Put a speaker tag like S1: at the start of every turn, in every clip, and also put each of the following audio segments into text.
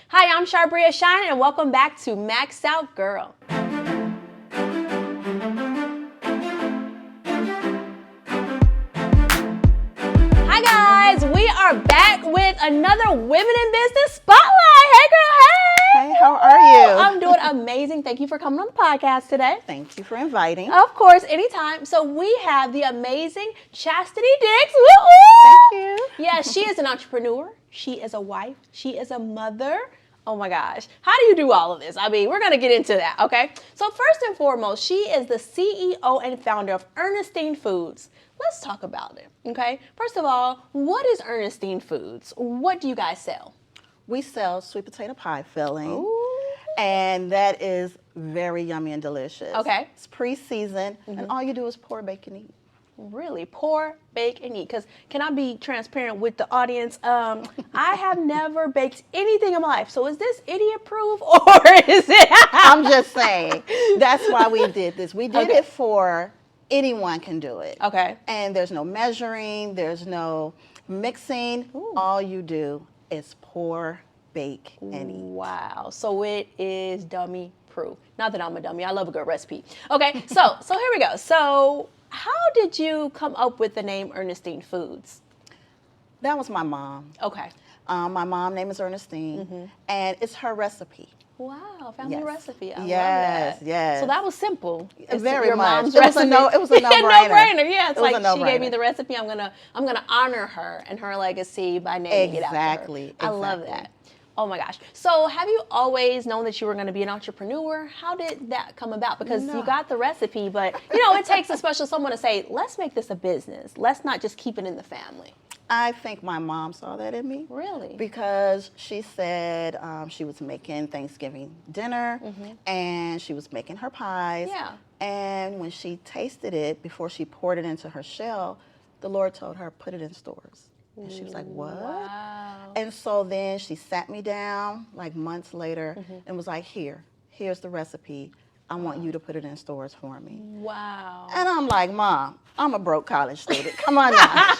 S1: Hi, I'm Charbria Shine, and welcome back to Max Out Girl. Hi guys, we are back with another Women in Business Spotlight. Hey girl, hey!
S2: Hey, how are you?
S1: I'm doing amazing. Thank you for coming on the podcast today.
S2: Thank you for inviting.
S1: Of course, anytime. So we have the amazing Chastidy Dix. Woo-woo!
S2: Thank you.
S1: Yeah, she is an entrepreneur. She is a wife. She is a mother. Oh my gosh. How do you do all of this? I mean, we're going to get into that, okay? So first and foremost, she is the CEO and founder of Ernestine Foods. Let's talk about it, okay? First of all, what is Ernestine Foods? What do you guys sell?
S2: We sell sweet potato pie filling.
S1: Ooh.
S2: And that is very yummy and delicious.
S1: Okay.
S2: It's pre-seasoned, and all you do is pour, bake, and eat.
S1: Really? Pour, bake, and eat. Because can I be transparent with the audience? I have never baked anything in my life. So is this idiot proof or is it?
S2: I'm just saying. That's why we did this. We did it for anyone can do it.
S1: Okay.
S2: And there's no measuring. There's no mixing.
S1: Ooh.
S2: All you do is pour, bake, and eat.
S1: Wow. So it is dummy proof. Not that I'm a dummy. I love a good recipe. Okay. So here we go. So how did you come up with the name Ernestine Foods?
S2: That was my mom.
S1: Okay.
S2: My mom's name is Ernestine, and it's her recipe.
S1: Wow, family
S2: Yes.
S1: recipe. I love
S2: Yes,
S1: that.
S2: yes.
S1: So that was simple. It's
S2: Very
S1: your
S2: much.
S1: mom's
S2: It was a
S1: recipe.
S2: no- it was a no-brainer.
S1: No-brainer. Yeah, it's
S2: It was
S1: like
S2: a
S1: she gave me
S2: no-brainer.
S1: the recipe. I'm gonna honor her and her legacy by naming it after her.
S2: Exactly.
S1: I love
S2: exactly.
S1: that. Oh my gosh. So have you always known that you were going to be an entrepreneur? How did that come about? Because
S2: No.
S1: you got the recipe, but it takes a special someone to say, let's make this a business. Let's not just keep it in the family.
S2: I think my mom saw that in me.
S1: Really?
S2: Because she said she was making Thanksgiving dinner and she was making her pies.
S1: Yeah.
S2: And when she tasted it, before she poured it into her shell, the Lord told her, put it in stores. And she was like, what?
S1: Wow.
S2: And so then she sat me down like months later and was like, here's the recipe. I want you to put it in stores for me.
S1: Wow.
S2: And I'm like, Mom, I'm a broke college student. Come on now.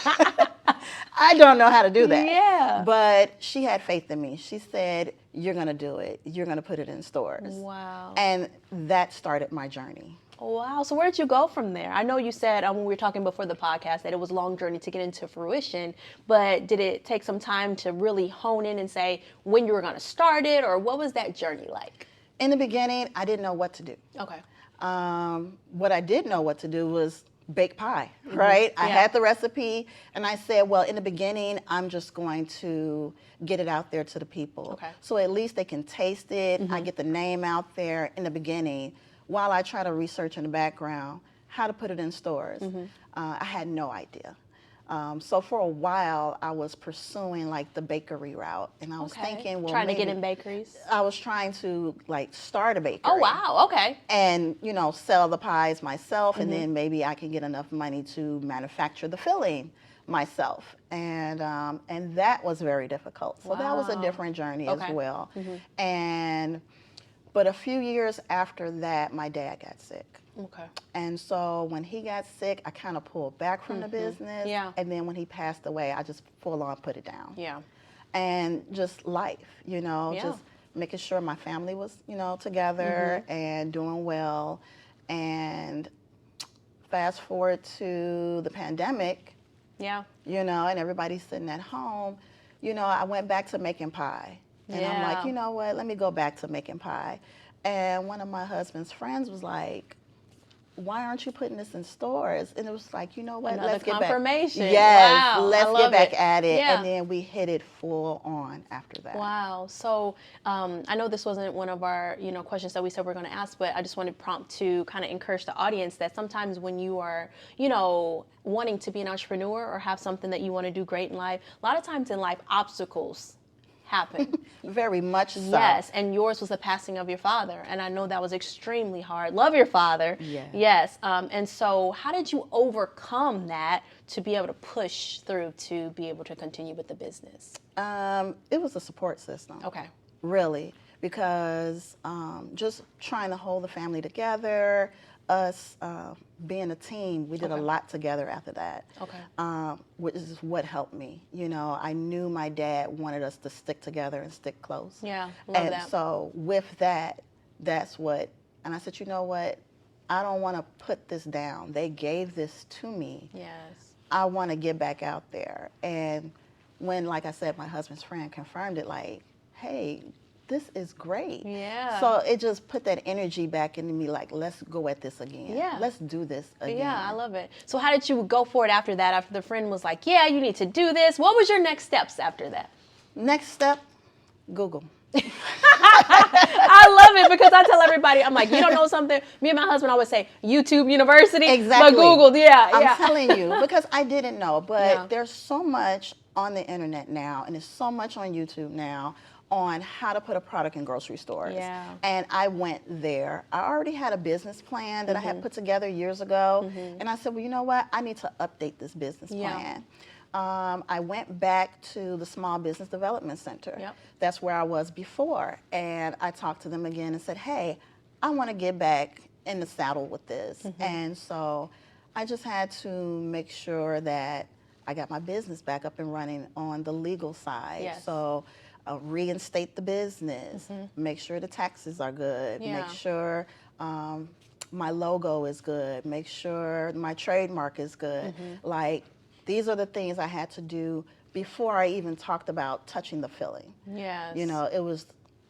S2: I don't know how to do that.
S1: Yeah.
S2: But she had faith in me. She said, you're going to do it. You're going to put it in stores.
S1: Wow.
S2: And that started my journey.
S1: Wow. So where did you go from there? I know you said when we were talking before the podcast that it was a long journey to get into fruition, but did it take some time to really hone in and say when you were going to start it, or what was that journey like?
S2: In the beginning, I didn't know what to do.
S1: Okay.
S2: What I did know what to do was bake pie, right? I had the recipe, and I said, well, in the beginning, I'm just going to get it out there to the people.
S1: Okay.
S2: So at least they can taste it. I get the name out there in the beginning while I try to research in the background how to put it in stores. I had no idea. So for a while, I was pursuing like the bakery route, and I was thinking, well,
S1: trying to get
S2: maybe
S1: in bakeries.
S2: I was trying to like start a bakery.
S1: Oh wow. Okay.
S2: And sell the pies myself, and then maybe I can get enough money to manufacture the filling myself, and that was very difficult. So that was a different journey as well. But a few years after that, my dad got sick.
S1: Okay.
S2: And so when he got sick, I kind of pulled back from the business.
S1: Yeah.
S2: And then when he passed away, I just full on put it down.
S1: Yeah.
S2: And just life, just making sure my family was, together and doing well. And fast forward to the pandemic,
S1: Yeah.
S2: and everybody's sitting at home, I went back to making pie. And I'm like, you know what, let me go back to making pie. And one of my husband's friends was like, why aren't you putting this in stores? And it was like, you know what,
S1: Another
S2: let's get back.
S1: confirmation.
S2: Yes,
S1: Wow,
S2: let's
S1: I
S2: get
S1: love
S2: back
S1: it.
S2: at it.
S1: Yeah.
S2: And then we hit it full on after that.
S1: Wow. So I know this wasn't one of our questions that we said we're going to ask, but I just wanted to prompt to kind of encourage the audience that sometimes when you are wanting to be an entrepreneur or have something that you want to do great in life, a lot of times in life obstacles happen.
S2: Very much so.
S1: Yes, and yours was the passing of your father, and I know that was extremely hard. Love your father.
S2: Yes.
S1: Yes. And so how did you overcome that to be able to push through to be able to continue with the business?
S2: It was a support system.
S1: Okay.
S2: Really, because just trying to hold the family together, us being a team, we did a lot together after that.
S1: Okay.
S2: Which is what helped me. You know, I knew my dad wanted us to stick together and stick close.
S1: Yeah, love
S2: and
S1: that.
S2: so with that, that's what, and I said, you know what? I don't want to put this down. They gave this to me.
S1: Yes.
S2: I want to get back out there. And when, like I said, my husband's friend confirmed it, like, hey, this is great.
S1: Yeah.
S2: So it just put that energy back into me, like, let's go at this again.
S1: Yeah.
S2: Let's do this again.
S1: Yeah, I love it. So how did you go for it after that? After the friend was like, yeah, you need to do this. What was your next steps after that?
S2: Next step, Google.
S1: I love it because I tell everybody, I'm like, you don't know something? Me and my husband always say YouTube University.
S2: Exactly.
S1: But Google, yeah.
S2: I'm telling you, because I didn't know. But
S1: Yeah.
S2: there's so much on the internet now, and there's so much on YouTube now on how to put a product in grocery stores.
S1: Yeah.
S2: And I went there. I already had a business plan that I had put together years ago. And I said, well, you know what? I need to update this business plan. I went back to the Small Business Development Center.
S1: Yep.
S2: That's where I was before. And I talked to them again and said, hey, I want to get back in the saddle with this. And so I just had to make sure that I got my business back up and running on the legal side.
S1: Yes.
S2: So reinstate the business, make sure the taxes are good,
S1: Yeah.
S2: make sure my logo is good, make sure my trademark is good. Like, these are the things I had to do before I even talked about touching the filling.
S1: Yes.
S2: You know, it was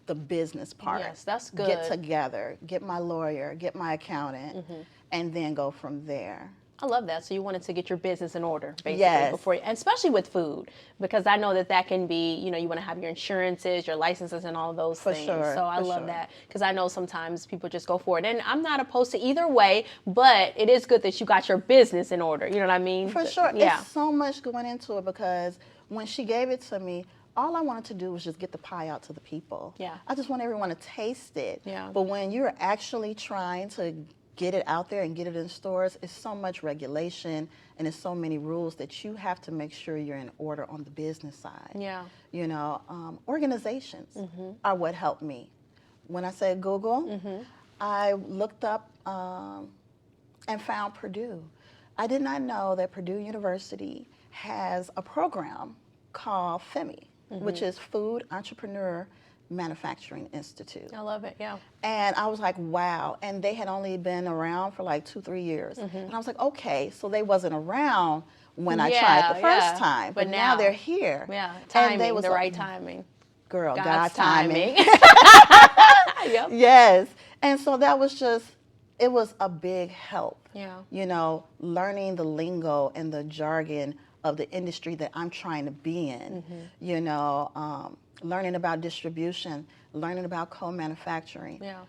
S2: the business part.
S1: Yes, that's good.
S2: Get together, get my lawyer, get my accountant, and then go from there.
S1: I love that. So you wanted to get your business in order, basically,
S2: Yes.
S1: before you, and especially with food, because I know that that can be, you know, you want to have your insurances, your licenses, and all of those
S2: For
S1: things.
S2: sure,
S1: So I
S2: for
S1: love
S2: sure.
S1: that, because I know sometimes people just go for it, and I'm not opposed to either way, but it is good that you got your business in order. You know what I mean?
S2: For sure.
S1: Yeah.
S2: It's so much going into it, because when she gave it to me, all I wanted to do was just get the pie out to the people.
S1: Yeah.
S2: I just want everyone to taste it.
S1: Yeah.
S2: But when you're actually trying to get it out there and get it in stores, it's so much regulation and it's so many rules that you have to make sure you're in order on the business side.
S1: Yeah.
S2: You know, organizations are what helped me. When I said Google, I looked up and found Purdue. I did not know that Purdue University has a program called FEMI, which is Food Entrepreneur Manufacturing Institute.
S1: I love it. Yeah.
S2: And I was like, wow. And they had only been around for like 2-3 years. And I was like, okay, so they wasn't around when I tried the first time, but now they're here.
S1: Yeah.
S2: And
S1: Timing,
S2: they was
S1: the
S2: like,
S1: right timing.
S2: girl, God
S1: God's
S2: timing.
S1: Yep.
S2: Yes. And so that was just, it was a big help.
S1: Yeah.
S2: You know, learning the lingo and the jargon of the industry that I'm trying to be in. You know, learning about distribution, learning about co-manufacturing.
S1: Yeah.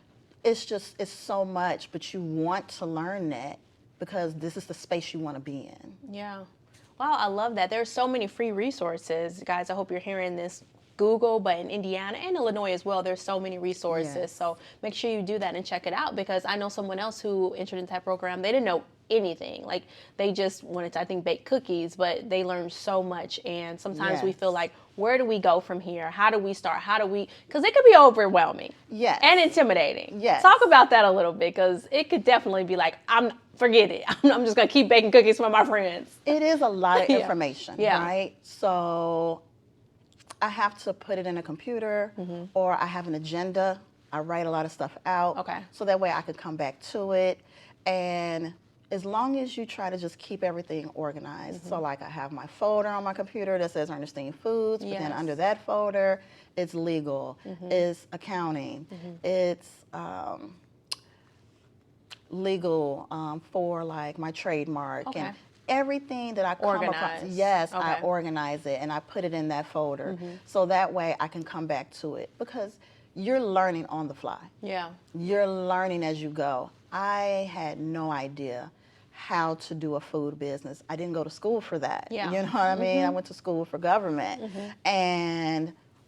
S2: It's just, it's so much, but you want to learn that because this is the space you want to be in.
S1: Yeah. Wow, I love that. There's so many free resources. Guys, I hope you're hearing this. Google, but in Indiana and Illinois as well, there's so many resources.
S2: Yes.
S1: So make sure you do that and check it out, because I know someone else who entered into that program. They didn't know anything. Like, they just wanted to, I think, bake cookies, but they learned so much. And sometimes we
S2: Yes.
S1: feel like, where do we go from here? How do we start? How do we, because it could be overwhelming.
S2: Yes.
S1: And intimidating.
S2: Yes.
S1: Talk about that a little bit, because it could definitely be like, forget it. I'm just going to keep baking cookies for my friends.
S2: It is a lot of
S1: Yeah.
S2: information,
S1: Yeah.
S2: right? So I have to put it in a computer, or I have an agenda. I write a lot of stuff out.
S1: Okay.
S2: So that way I could come back to it. And as long as you try to just keep everything organized. So like I have my folder on my computer that says Ernestine Foods, but then
S1: Yes.
S2: under that folder, it's legal, it's accounting, it's legal for like my trademark
S1: Okay.
S2: and everything that I come across.
S1: Organized.
S2: Yes, I
S1: Okay.
S2: organize it and I put it in that folder. So that way I can come back to it, because you're learning on the fly.
S1: Yeah.
S2: You're learning as you go. I had no idea how to do a food business. I didn't go to school for that.
S1: Yeah.
S2: You know what I mean? I went to school for government.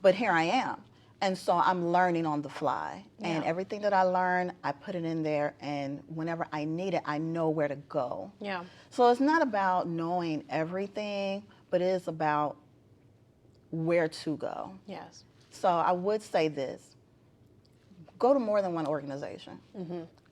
S2: But here I am. And so I'm learning on the fly. And
S1: Yeah.
S2: everything that I learn, I put it in there, and whenever I need it, I know where to go.
S1: Yeah.
S2: So it's not about knowing everything, but it is about where to go.
S1: Yes.
S2: So I would say this: go to more than one organization.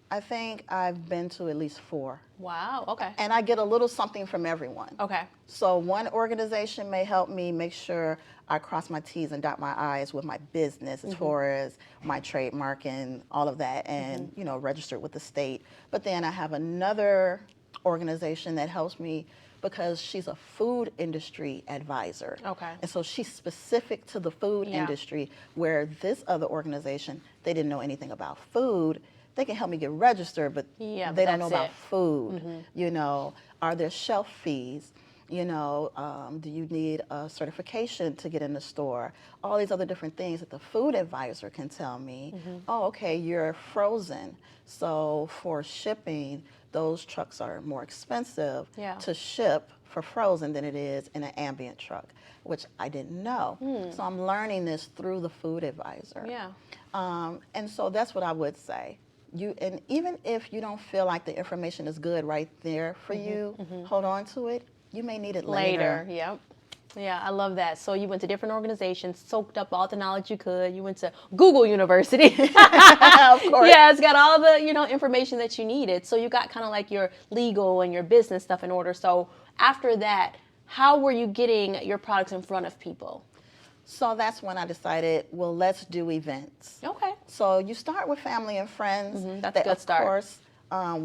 S2: I think I've been to at least 4.
S1: Wow. Okay.
S2: And I get a little something from everyone.
S1: Okay.
S2: So one organization may help me make sure I cross my T's and dot my I's with my business as far as my trademark and all of that, and you know, registered with the state. But then I have another organization that helps me because she's a food industry advisor.
S1: Okay.
S2: And so she's specific to the food industry, where this other organization, they didn't know anything about food. They can help me get registered, but they don't know about food. You know, are there shelf fees? You know, do you need a certification to get in the store? All these other different things that the food advisor can tell me. Oh, okay, you're frozen. So for shipping, those trucks are more expensive to ship for frozen than it is in an ambient truck, which I didn't know. So I'm learning this through the food advisor.
S1: Yeah.
S2: And so that's what I would say. And even if you don't feel like the information is good right there for you, hold on to it. You may need it later.
S1: Yep. Yeah, I love that. So you went to different organizations, soaked up all the knowledge you could. You went to Google University.
S2: Of course.
S1: Yeah, it's got all the, you know, information that you needed. So you got kind of like your legal and your business stuff in order. So after that, how were you getting your products in front of people?
S2: So that's when I decided, well, let's do events.
S1: Okay.
S2: So you start with family and friends.
S1: That's a good start.
S2: Of course,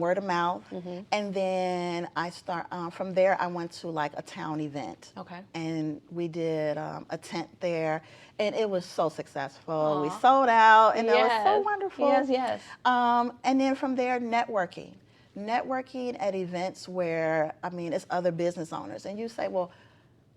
S2: word of mouth. And then I start, from there I went to like a town event.
S1: Okay.
S2: And we did a tent there, and it was so successful. We sold out, and it was so wonderful.
S1: Yes, yes.
S2: And then from there, networking. Networking at events where, I mean, it's other business owners. And you say, well,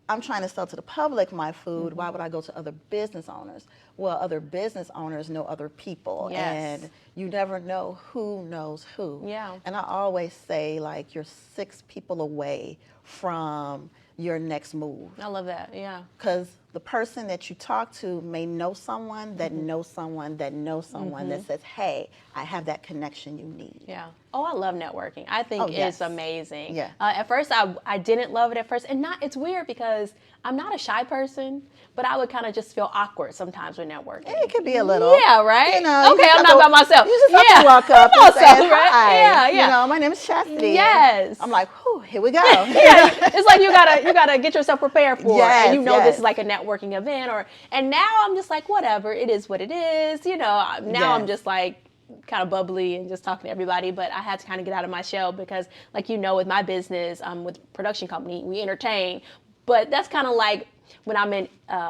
S2: I'm trying to sell to the public my food. Why would I go to other business owners? Well, other business owners know other people.
S1: Yes.
S2: And you never know who knows who.
S1: Yeah.
S2: And I always say, like, you're 6 people away from your next move.
S1: I love that. Yeah.
S2: Because the person that you talk to may know someone that knows someone that knows someone that says, hey, I have that connection you need.
S1: Yeah. Oh, I love networking. I think it's amazing.
S2: Yeah.
S1: At first, I didn't love it at first. And it's weird because I'm not a shy person, but I would kind of just feel awkward sometimes with networking.
S2: It could be a little.
S1: Yeah, right?
S2: You know,
S1: okay, I'm not by myself.
S2: You just have to walk up and say,
S1: right?
S2: hi.
S1: Yeah, yeah.
S2: You know, my name is Chastidy.
S1: Yes.
S2: I'm like, whew, here we go.
S1: Yeah, it's like you gotta get yourself prepared for it.
S2: Yes,
S1: And you know
S2: yes.
S1: this is like a networking event, and now I'm just like, whatever, it is what it is. You know, now I'm just like kind of bubbly and just talking to everybody, but I had to kind of get out of my shell because, like, you know, with my business, with production company, we entertain, but that's kind of like when I'm in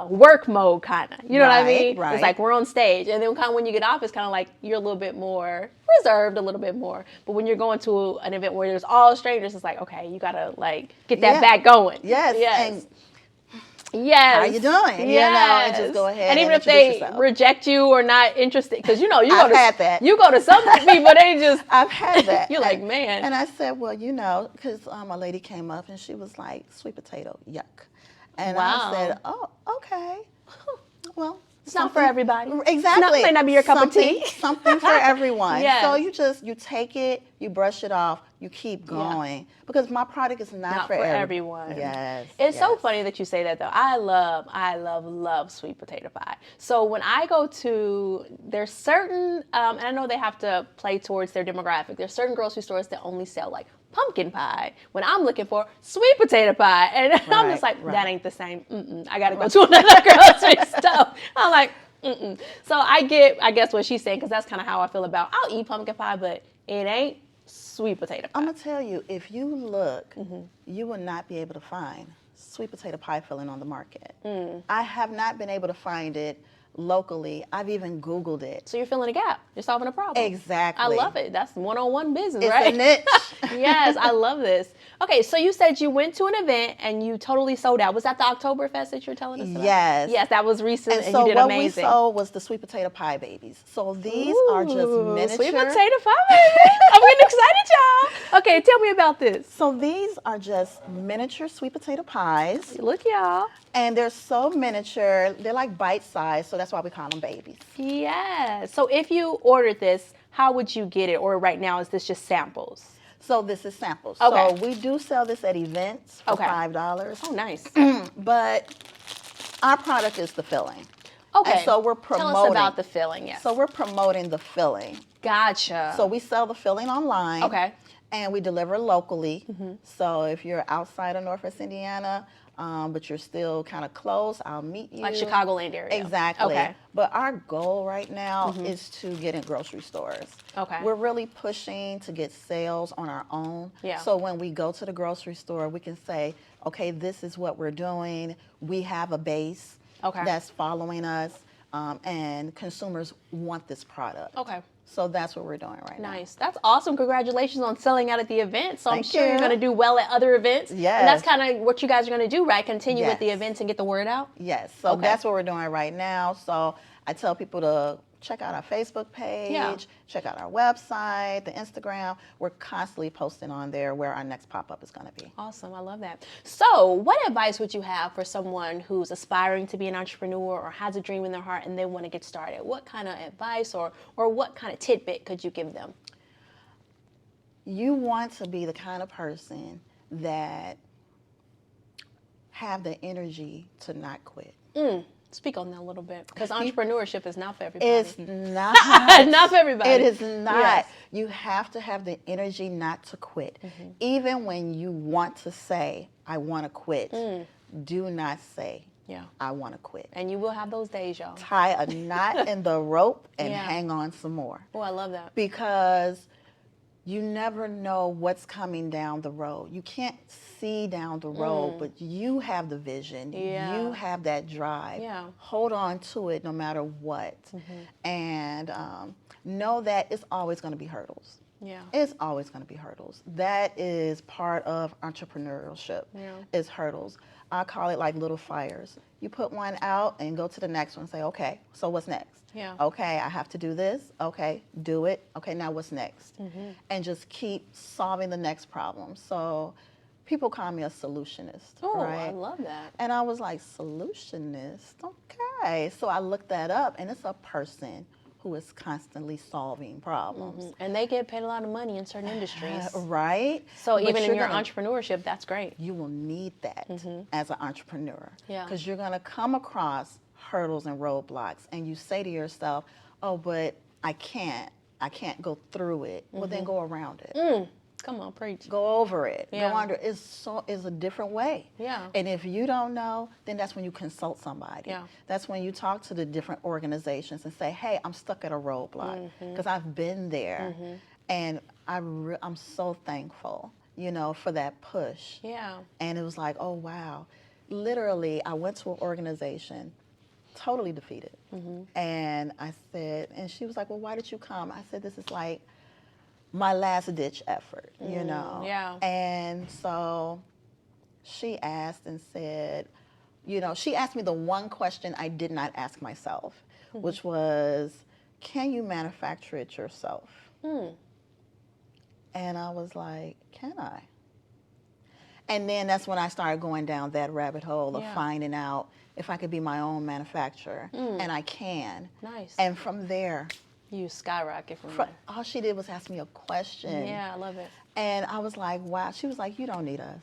S1: work mode, kind of, you know what I mean?
S2: Right.
S1: It's like we're on stage, and then kind of when you get off, it's kind of like you're a little bit more reserved, a little bit more. But when you're going to an event where there's all strangers, it's like, okay, you gotta like get that back going.
S2: Yes.
S1: Yes.
S2: And
S1: yes.
S2: how you doing?
S1: Yes.
S2: You know, and just go ahead
S1: and even if
S2: introduce
S1: they
S2: yourself.
S1: reject you or not interested, because you know
S2: I've had that.
S1: you go to some people, they just
S2: I've had that.
S1: you're like, man.
S2: And I said, well, you know, because a lady came up and she was like, sweet potato, yuck. And
S1: Wow.
S2: I said, oh, okay. Well,
S1: It's not for everybody.
S2: Exactly.
S1: It may not be your cup of tea.
S2: Something for everyone.
S1: Yes.
S2: So you take it, you brush it off, you keep going. Because my product is not for
S1: everyone.
S2: Yes.
S1: It's so funny that you say that, though. I love sweet potato pie. So when I go to, there's certain, and I know they have to play towards their demographic. There's certain grocery stores that only sell like pumpkin pie when I'm looking for sweet potato pie. And I'm just like, that ain't the same. I got to go to another grocery store. I'm like, So I guess what she's saying, because that's kind of how I feel about, I'll eat pumpkin pie, but it ain't sweet potato pie.
S2: I'm going to tell you, if you look, you will not be able to find sweet potato pie filling on the market. I have not been able to find it locally. I've even Googled it.
S1: So you're filling a gap. You're solving a problem.
S2: Exactly.
S1: I love it. That's one-on-one business,
S2: It's
S1: right?
S2: a niche.
S1: Yes, I love this. Okay, so you said you went to an event and you totally sold out. Was that the Oktoberfest that you were telling us about?
S2: Yes.
S1: Yes, that was recent, and
S2: so
S1: you did
S2: what
S1: amazing.
S2: we sold was the sweet potato pie babies. So these are just miniature.
S1: Sweet potato pie babies. I'm getting excited, y'all. Okay, tell me about this.
S2: So these are just miniature sweet potato pies.
S1: Look, y'all.
S2: And they're so miniature. They're like bite-sized, so that's why we call them babies.
S1: Yes. So if you ordered this, how would you get it? Or right now, is this just samples?
S2: So this is samples.
S1: Okay.
S2: So we do sell this at events for $5.
S1: Oh, nice.
S2: But our product is the filling.
S1: Okay.
S2: And so we're promoting.
S1: Tell us about the filling, yes.
S2: So we're promoting the filling.
S1: Gotcha.
S2: So we sell the filling online.
S1: Okay.
S2: And we deliver locally. So if you're outside of Northwest Indiana, but you're still kind of close, I'll meet you.
S1: Like Chicagoland area.
S2: Exactly.
S1: Okay.
S2: But our goal right now is to get in grocery stores.
S1: Okay.
S2: We're really pushing to get sales on our own.
S1: Yeah.
S2: So when we go to the grocery store, we can say, okay, this is what we're doing. We have a base that's following us, and consumers want this product.
S1: Okay.
S2: So that's what we're doing right now.
S1: Nice. That's awesome. Congratulations on selling out at the event. So I'm
S2: Thank
S1: sure
S2: you.
S1: you're going to do well at other events.
S2: Yes.
S1: And that's kind of what you guys are going to do, right? Continue with the
S2: Yes.
S1: events and get the word out?
S2: Yes, so that's what we're doing right now. So I tell people to check out our Facebook page, check out our website, the Instagram. We're constantly posting on there where our next pop-up is going to be.
S1: Awesome. I love that. So what advice would you have for someone who's aspiring to be an entrepreneur or has a dream in their heart and they want to get started? What kind of advice or what kind of tidbit could you give them?
S2: You want to be the kind of person that have the energy to not quit.
S1: Speak on that a little bit, because entrepreneurship is not for everybody.
S2: It's not.
S1: Not for everybody.
S2: It is not.
S1: Yes.
S2: You have to have the energy not to quit. Even when you want to say, I want to quit, do not say, I want to quit.
S1: And you will have those days, y'all.
S2: Tie a knot in the rope and hang on some more.
S1: Oh, I love that.
S2: Because you never know what's coming down the road. You can't see down the road, but you have the vision. You have that drive. Hold on to it no matter what. And know that it's always going to be hurdles. It's always going to be hurdles. That is part of entrepreneurship, is hurdles. I call it like little fires. You put one out and go to the next one and say, okay, so what's next? Okay, I have to do this. Okay, do it. Okay, now what's next? And just keep solving the next problem. So people call me a solutionist.
S1: Oh,
S2: right?
S1: I love that.
S2: And I was like, solutionist? Okay. So I looked that up, and it's a person who is constantly solving problems.
S1: And they get paid a lot of money in certain industries.
S2: Right?
S1: So
S2: But
S1: even in
S2: you're
S1: your entrepreneurship, that's great.
S2: You will need that as an entrepreneur.
S1: Yeah.
S2: Because you're going to come across hurdles and roadblocks, and you say to yourself, oh, but I can't go through it. Well, then go around it.
S1: Come on, preach.
S2: Go over it.
S1: Yeah.
S2: Go under it. It's a different way.
S1: Yeah.
S2: And if you don't know, then that's when you consult somebody.
S1: Yeah.
S2: That's when you talk to the different organizations and say, hey, I'm stuck at a roadblock because I've been there. And I'm so thankful, for that push.
S1: Yeah.
S2: And it was like, oh, wow. Literally, I went to an organization totally defeated. And I said, and she was like, well, why did you come? I said, this is like my last ditch effort,
S1: Yeah.
S2: And so she asked and said, she asked me the one question I did not ask myself, which was, can you manufacture it yourself? And I was like, can I? And then that's when I started going down that rabbit hole of finding out if I could be my own manufacturer, and I can.
S1: Nice.
S2: And from there,
S1: You skyrocket from there.
S2: all she did was ask me a question.
S1: Yeah, I love it.
S2: And I was like, wow. She was like, you don't need us.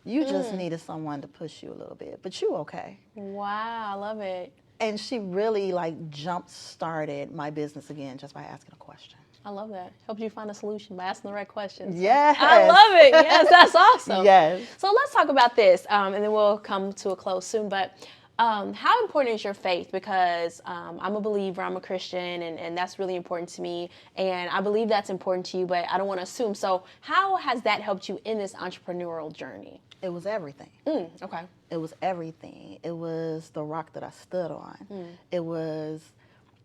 S2: You just needed someone to push you a little bit, but you okay.
S1: Wow, I love it.
S2: And she really jump started my business again just by asking a question.
S1: I love that. Helps you find a solution by asking the right questions.
S2: Yes.
S1: I love it. Yes, that's awesome.
S2: Yes.
S1: So let's talk about this, and then we'll come to a close soon. But how important is your faith? Because I'm a believer, I'm a Christian, and that's really important to me. And I believe that's important to you, but I don't want to assume. So how has that helped you in this entrepreneurial journey?
S2: It was everything.
S1: Okay.
S2: It was everything. It was the rock that I stood on. It was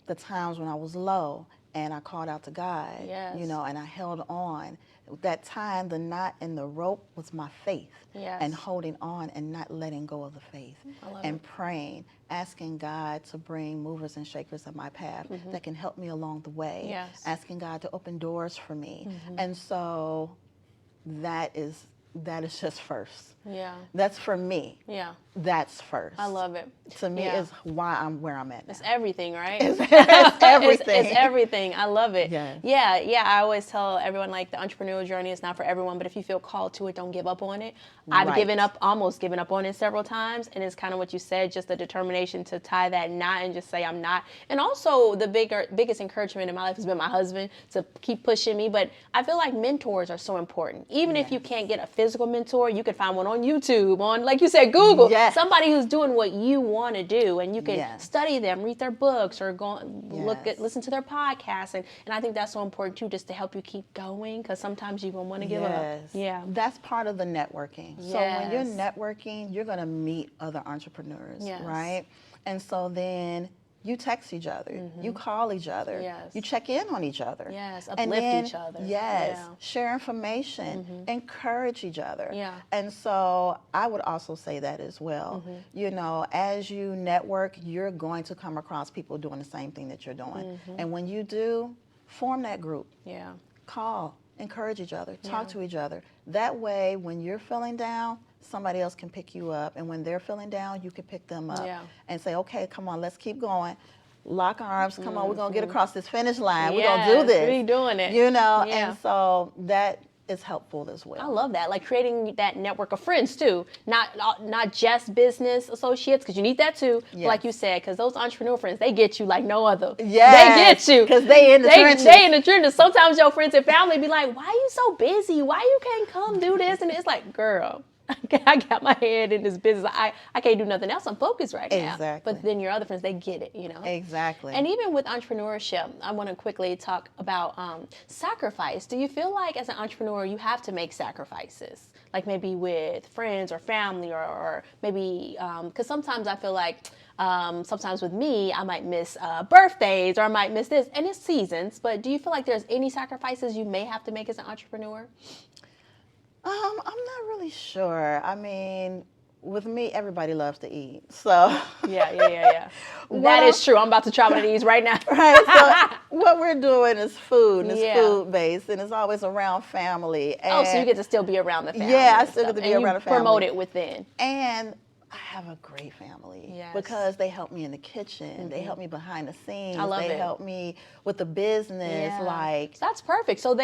S2: the times when I was low and I called out to God,
S1: Yes.
S2: and I held on. That time, the knot in the rope was my faith,
S1: Yes.
S2: and holding on and not letting go of the faith, and praying, asking God to bring movers and shakers in my path that can help me along the way,
S1: Yes.
S2: asking God to open doors for me. And so that is that is just first.
S1: Yeah.
S2: That's for me.
S1: Yeah.
S2: That's first.
S1: I love it.
S2: To me, is why I'm where I'm at now.
S1: It's everything, right?
S2: It's everything.
S1: It's everything. I love it.
S2: Yes.
S1: Yeah. I always tell everyone, like, the entrepreneurial journey is not for everyone, but if you feel called to it, don't give up on it. I've almost given up on it several times, and it's kind of what you said, just the determination to tie that knot and just say I'm not. And also the biggest encouragement in my life has been my husband to keep pushing me. But I feel like mentors are so important. Even if you can't get a physical mentor, you can find one on YouTube, on, like you said, Google.
S2: Yes.
S1: Somebody who's doing what you want to do, and you can study them, read their books, or listen to their podcasts. And I think that's so important too, just to help you keep going, because sometimes you won't want to give up. Yeah.
S2: That's part of the networking.
S1: Yes.
S2: So when you're networking, you're going to meet other entrepreneurs, right? And so then you text each other, you call each other, you check in on each other.
S1: Yes, uplift each other.
S2: Yes, share information, encourage each other.
S1: Yeah.
S2: And so I would also say that as well. You know, as you network, you're going to come across people doing the same thing that you're doing. And when you do, form that group.
S1: Yeah.
S2: Call, encourage each other, talk to each other. That way, when you're feeling down, somebody else can pick you up. And when they're feeling down, you can pick them up and say, okay, come on, let's keep going. Lock arms, come on, we're going to get across this finish line. We're going to do this.
S1: We're doing it.
S2: You know, and so that is helpful as well.
S1: I love that. Like creating that network of friends too. Not just business associates, because you need that too. But like you said, because those entrepreneur friends, they get you like no other.
S2: Yeah.
S1: They get you.
S2: Because they in the trenches.
S1: They in the trenches. Sometimes your friends and family be like, why you so busy? Why you can't come do this? And it's like, girl, I got my head in this business. I can't do nothing else. I'm focused right now.
S2: Exactly.
S1: But then your other friends, they get it, you know?
S2: Exactly.
S1: And even with entrepreneurship, I want to quickly talk about sacrifice. Do you feel like as an entrepreneur, you have to make sacrifices? Like maybe with friends or family or maybe, because sometimes I feel like sometimes with me, I might miss birthdays or I might miss this, and it's seasons, but do you feel like there's any sacrifices you may have to make as an entrepreneur?
S2: I'm not really sure. I mean, with me, everybody loves to eat. So
S1: yeah. That is true. I'm about to try one of these right now.
S2: Right. So what we're doing is food, and it's food based, and it's always around family. And
S1: so you get to still be around the family.
S2: Yeah, I still get to be around the family.
S1: Promote it within.
S2: And I have a great family because they help me in the kitchen. They help me behind the scenes.
S1: I love it.
S2: They help me with the business. Like
S1: so that's perfect. So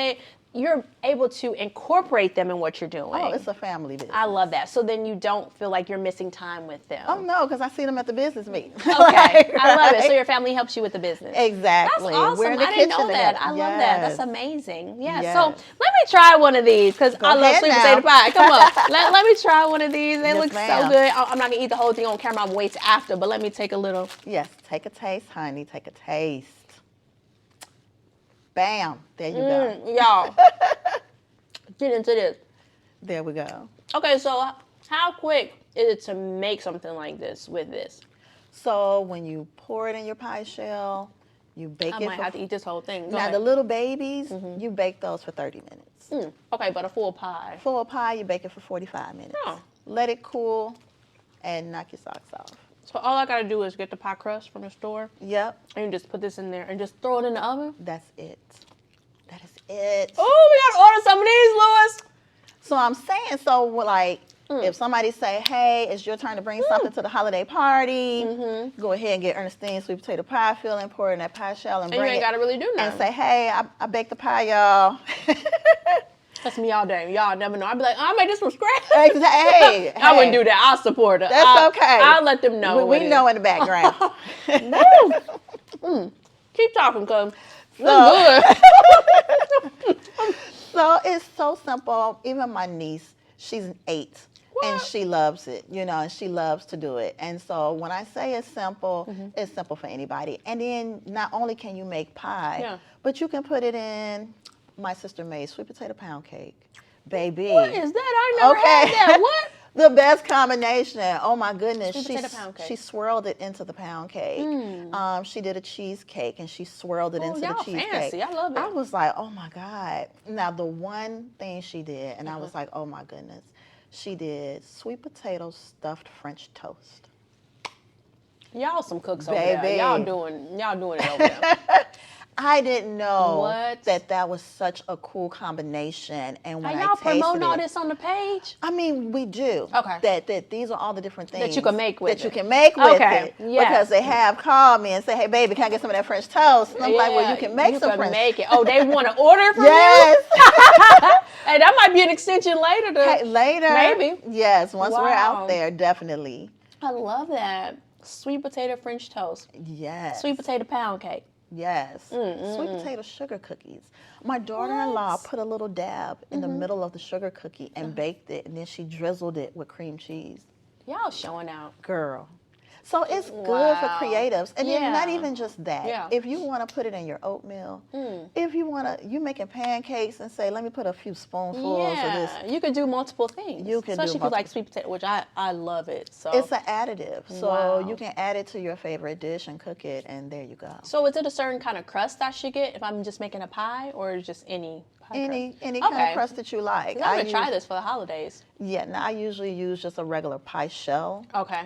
S1: you're able to incorporate them in what you're doing.
S2: Oh, it's a family business.
S1: I love that. So then you don't feel like you're missing time with them.
S2: Oh, no, because I see them at the business meeting.
S1: Okay, I love it. So your family helps you with the business.
S2: Exactly.
S1: That's awesome.
S2: We're in the
S1: I didn't
S2: kitchen
S1: know that.
S2: together.
S1: I love that. That's amazing. Yeah.
S2: Yes.
S1: So let me try one of these because I love sweet potato pie. Come on. let me try one of these. They look so good. I'm not going to eat the whole thing on camera. I'm wait after, but let me take a little.
S2: Yes. Take a taste, honey. Take a taste. Bam. There you go.
S1: Y'all. Get into this.
S2: There we go.
S1: Okay, so how quick is it to make something like this with this?
S2: So when you pour it in your pie shell, you bake it.
S1: I might have to eat this whole thing.
S2: Now the little babies, you bake those for 30 minutes.
S1: Okay, but a full pie.
S2: Full pie, you bake it for 45 minutes.
S1: Oh.
S2: Let it cool and knock your socks off.
S1: So all I gotta do is get the pie crust from the store.
S2: Yep.
S1: And you just put this in there and just throw it in the oven.
S2: That's it. That is it.
S1: Oh, we gotta order some of these, Louis.
S2: So I'm saying, so like, if somebody say, hey, it's your turn to bring something to the holiday party, go ahead and get Ernestine sweet potato pie filling, pour it in that pie shell and bring it.
S1: And you ain't gotta really do nothing.
S2: And say, hey, I baked the pie, y'all.
S1: That's me all day. Y'all never know. I'd be like, I'll make this from scratch.
S2: Exactly. Hey,
S1: I wouldn't do that. I'll support her.
S2: That's okay.
S1: I'll let them know.
S2: We know in the background.
S1: Keep talking, cuz. It's good.
S2: So it's so simple. Even my niece, she's 8. And she loves it, you know, and she loves to do it. And so when I say it's simple for anybody. And then not only can you make pie, but you can put it in, my sister made sweet potato pound cake. Baby.
S1: What is that? I never had that. What?
S2: The best combination. Oh my goodness.
S1: Sweet potato pound cake.
S2: She swirled it into the pound cake. She did a cheesecake and she swirled it into the cheesecake.
S1: Fancy. I love it.
S2: I was like, oh my God. Now the one thing she did, and I was like, oh my goodness. She did sweet potato stuffed French toast.
S1: Y'all some cooks over there. Y'all doing it over there.
S2: I didn't know
S1: What?
S2: that was such a cool combination. And when
S1: Are
S2: I
S1: y'all
S2: tasted
S1: promoting all
S2: it,
S1: this on the page?
S2: I mean, we do.
S1: Okay.
S2: That these are all the different things
S1: That you can make with
S2: that you
S1: it.
S2: can make with
S1: Okay,
S2: it.
S1: yes.
S2: Because they have called me and say, "Hey, baby, can I get some of that French toast?" And I'm like, "Well, you can make some French."
S1: Make it. Oh, they want to order from
S2: Yes.
S1: you? Hey, that might be an extension later.
S2: Hey, later.
S1: Maybe.
S2: Yes. Once we're
S1: Wow.
S2: out there, definitely.
S1: I love that. Sweet potato French toast.
S2: Yes.
S1: Sweet potato pound cake.
S2: Yes. Sweet potato sugar cookies. My daughter-in-law put a little dab in the middle of the sugar cookie and baked it, and then she drizzled it with cream cheese.
S1: Y'all showing out.
S2: Girl. So it's good for
S1: Wow.
S2: creatives. And then not
S1: Yeah.
S2: even just that.
S1: Yeah.
S2: If you want to put it in your oatmeal, if you want to, you making pancakes and say, let me put a few spoonfuls of this.
S1: You can do multiple things.
S2: You can do
S1: Especially if you like
S2: multiple-
S1: sweet potato, which I love it. So
S2: It's an additive. So
S1: Wow.
S2: you can add it to your favorite dish and cook it, and there you go.
S1: So is it a certain kind of crust I should get if I'm just making a pie, or just any pie
S2: Any
S1: crust?
S2: kind
S1: Okay.
S2: of crust that you like.
S1: 'Cause I'm gonna try
S2: use-
S1: this for the holidays.
S2: Yeah, now I usually use just a regular pie shell.
S1: Okay.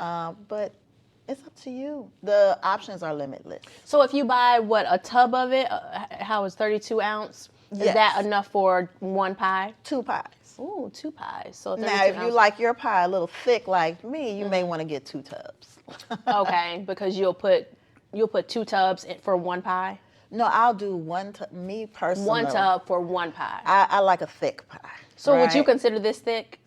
S2: But it's up to you. The options are limitless.
S1: So if you buy a tub of it, how is 32 ounce? Is
S2: Yes.
S1: that enough for one pie?
S2: 2 pies.
S1: Ooh, 2 pies. So 32
S2: Now, if you
S1: ounce.
S2: like your pie a little thick like me, you may want to get 2 tubs.
S1: Okay, because you'll put 2 tubs for one pie.
S2: No, I'll do one tub. Me personally,
S1: 1 tub for one pie.
S2: I like a thick pie.
S1: So would you
S2: right?
S1: consider this thick?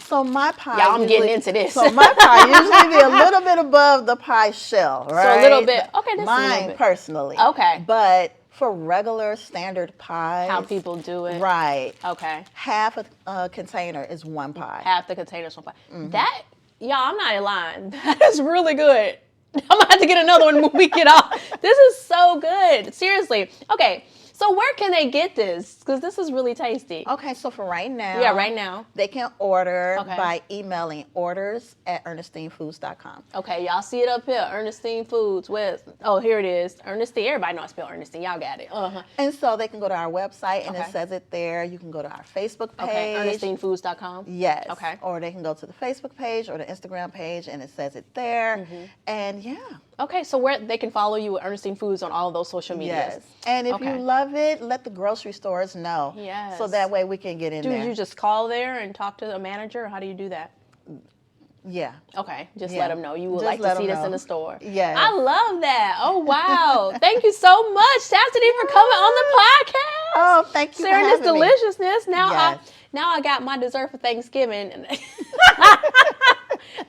S2: So my pie.
S1: Yeah, I'm getting
S2: usually-
S1: into this.
S2: So my pie usually be a little bit above the pie shell, right?
S1: So a little bit. Okay, that's a
S2: mine
S1: little bit.
S2: personally.
S1: Okay.
S2: But for regular standard pies,
S1: How people do it.
S2: right?
S1: Okay.
S2: Half a container is one pie.
S1: Half the containers one pie. That, y'all, I'm not lying. That is really good. I'm gonna have to get another one when we get off. This is so good. Seriously. Okay. So where can they get this? Because this is really tasty.
S2: Okay, so for right now,
S1: Yeah, right now.
S2: they can order
S1: Okay.
S2: by emailing orders@ernestinefoods.com.
S1: Okay, y'all see it up here. Ernestine Foods with, here it is. Ernestine. Everybody know I spell Ernestine. Y'all got it. Uh-huh.
S2: And so they can go to our website and
S1: Okay.
S2: it says it there. You can go to our Facebook page.
S1: Okay, ErnestineFoods.com.
S2: Yes.
S1: Okay.
S2: Or they can go to the Facebook page or the Instagram page and it says it there. And yeah.
S1: Okay, so where they can follow you at Ernestine Foods on all of those social medias.
S2: Yes. And if
S1: Okay.
S2: you love it, let the grocery stores know.
S1: Yes.
S2: So that way we can get in
S1: Do
S2: there.
S1: you just call there and talk to the manager, or how do you do that?
S2: Yeah.
S1: Okay, just
S2: Yeah.
S1: let them know you would
S2: Just
S1: like
S2: let
S1: to see
S2: 'em
S1: this in
S2: know.
S1: the store.
S2: Yes.
S1: I love that. Oh, wow. Thank you so much, Chastidy, for coming on the podcast.
S2: Oh, thank you for
S1: Sharing this
S2: having me.
S1: deliciousness.
S2: Yes.
S1: Now I got my dessert for Thanksgiving.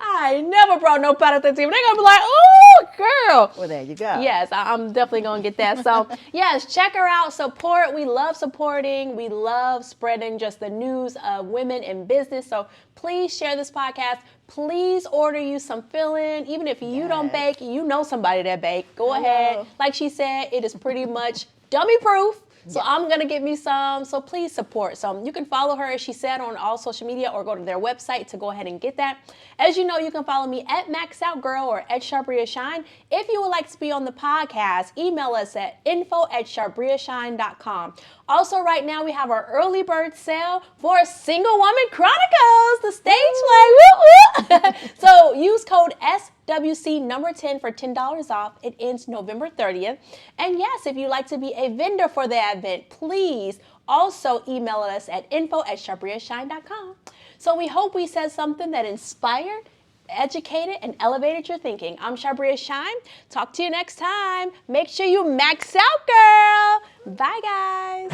S1: I never brought no pot of Thanksgiving. They're going to be like, oh, girl.
S2: Well, there you go.
S1: Yes, I'm definitely going to get that. So, yes, check her out. Support. We love supporting. We love spreading just the news of women in business. So, please share this podcast. Please order you some fill-in. Even if you don't
S2: Yes.
S1: bake, you know somebody that bake. Go
S2: Hello.
S1: ahead. Like she said, it is pretty much dummy-proof. So I'm going to get me some. So please support some. You can follow her, as she said, on all social media or go to their website to go ahead and get that. As you know, you can follow me at MaxOutGirl or at Charbria Shine. If you would like to be on the podcast, email us at info@charbriashine.com. Also, right now, we have our early bird sale for Single Woman Chronicles, the stage play. Woo, woo. So use code SWC number 10 for $10 off. It ends November 30th. And yes, if you'd like to be a vendor for the event, please also email us at info@charbriashine.com. So we hope we said something that inspired, educated, and elevated your thinking. I'm Charbria Shine. Talk to you next time. Make sure you max out, girl. Bye, guys.